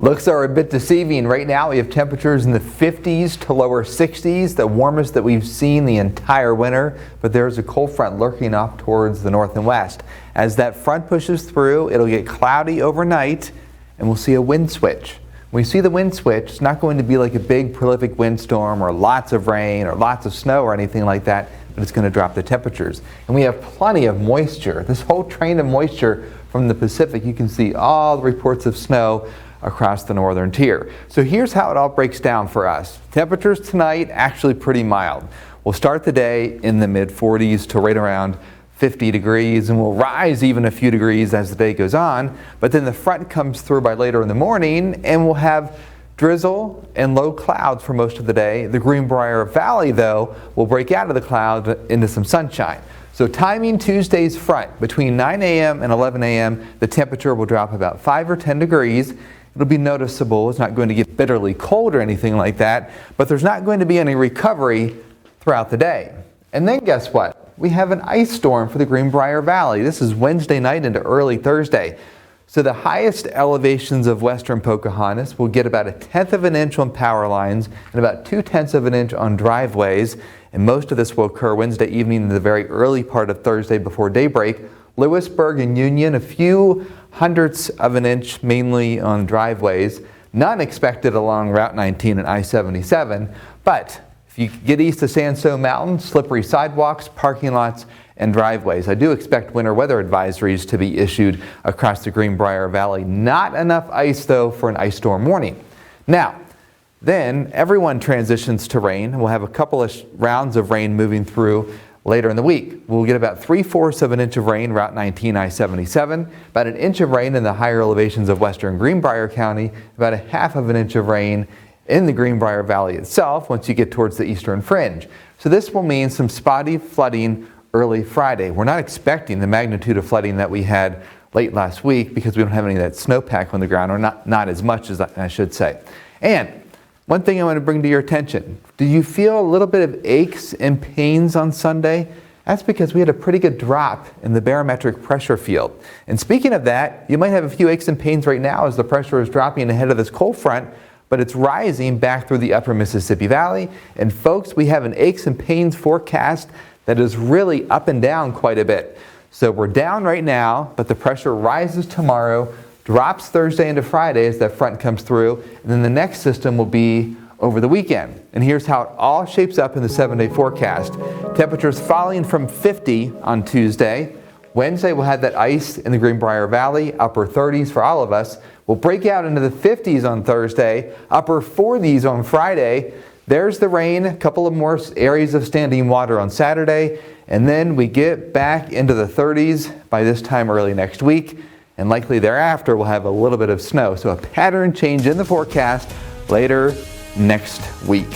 Looks are a bit deceiving. Right now we have temperatures in the 50s to lower 60s, the warmest that we've seen the entire winter, but there's a cold front lurking off towards the north and west. As that front pushes through, it'll get cloudy overnight and we'll see a wind switch. When we see the wind switch, it's not going to be like a big prolific windstorm or lots of rain or lots of snow or anything like that, but it's going to drop the temperatures. And we have plenty of moisture. This whole train of moisture from the Pacific, you can see all the reports of snow across the northern tier. So here's how it all breaks down for us. Temperatures tonight actually pretty mild. We'll start the day in the mid 40s to right around 50 degrees, and we'll rise even a few degrees as the day goes on, but then the front comes through by later in the morning and we'll have drizzle and low clouds for most of the day. The Greenbrier Valley, though, will break out of the clouds into some sunshine. So timing Tuesday's front, between 9 a.m. and 11 a.m., the temperature will drop about 5 or 10 degrees. It'll be noticeable. It's not going to get bitterly cold or anything like that, but there's not going to be any recovery throughout the day. And then guess what? We have an ice storm for the Greenbrier Valley. This is Wednesday night into early Thursday. So the highest elevations of western Pocahontas will get about 1/10 of an inch on power lines and about 2/10 of an inch on driveways. And most of this will occur Wednesday evening in the very early part of Thursday before daybreak. Lewisburg and Union, a few hundredths of an inch mainly on driveways. None expected along Route 19 and I-77, but if you get east of Sandstone Mountain, slippery sidewalks, parking lots, and driveways. I do expect winter weather advisories to be issued across the Greenbrier Valley. Not enough ice, though, for an ice storm warning. Now, then everyone transitions to rain. We'll have a couple of rounds of rain moving through later in the week. We'll get about 3/4 of an inch of rain, Route 19, I-77, about 1 inch of rain in the higher elevations of western Greenbrier County, about 1/2 of an inch of rain in the Greenbrier Valley itself once you get towards the eastern fringe. So this will mean some spotty flooding early Friday. We're not expecting the magnitude of flooding that we had late last week because we don't have any of that snowpack on the ground, or not as much as I should say. And one thing I want to bring to your attention, do you feel a little bit of aches and pains on Sunday? That's because we had a pretty good drop in the barometric pressure field. And speaking of that, you might have a few aches and pains right now as the pressure is dropping ahead of this cold front, but it's rising back through the upper Mississippi Valley. And folks, we have an aches and pains forecast that is really up and down quite a bit. So we're down right now, but the pressure rises tomorrow, drops Thursday into Friday as that front comes through, and then the next system will be over the weekend. And here's how it all shapes up in the 7-day forecast. Temperatures falling from 50 on Tuesday. Wednesday we'll have that ice in the Greenbrier Valley, upper 30s for all of us. We'll break out into the 50s on Thursday, upper 40s on Friday. There's the rain, a couple of more areas of standing water on Saturday, and then we get back into the 30s by this time early next week, and likely thereafter we'll have a little bit of snow. So a pattern change in the forecast later next week.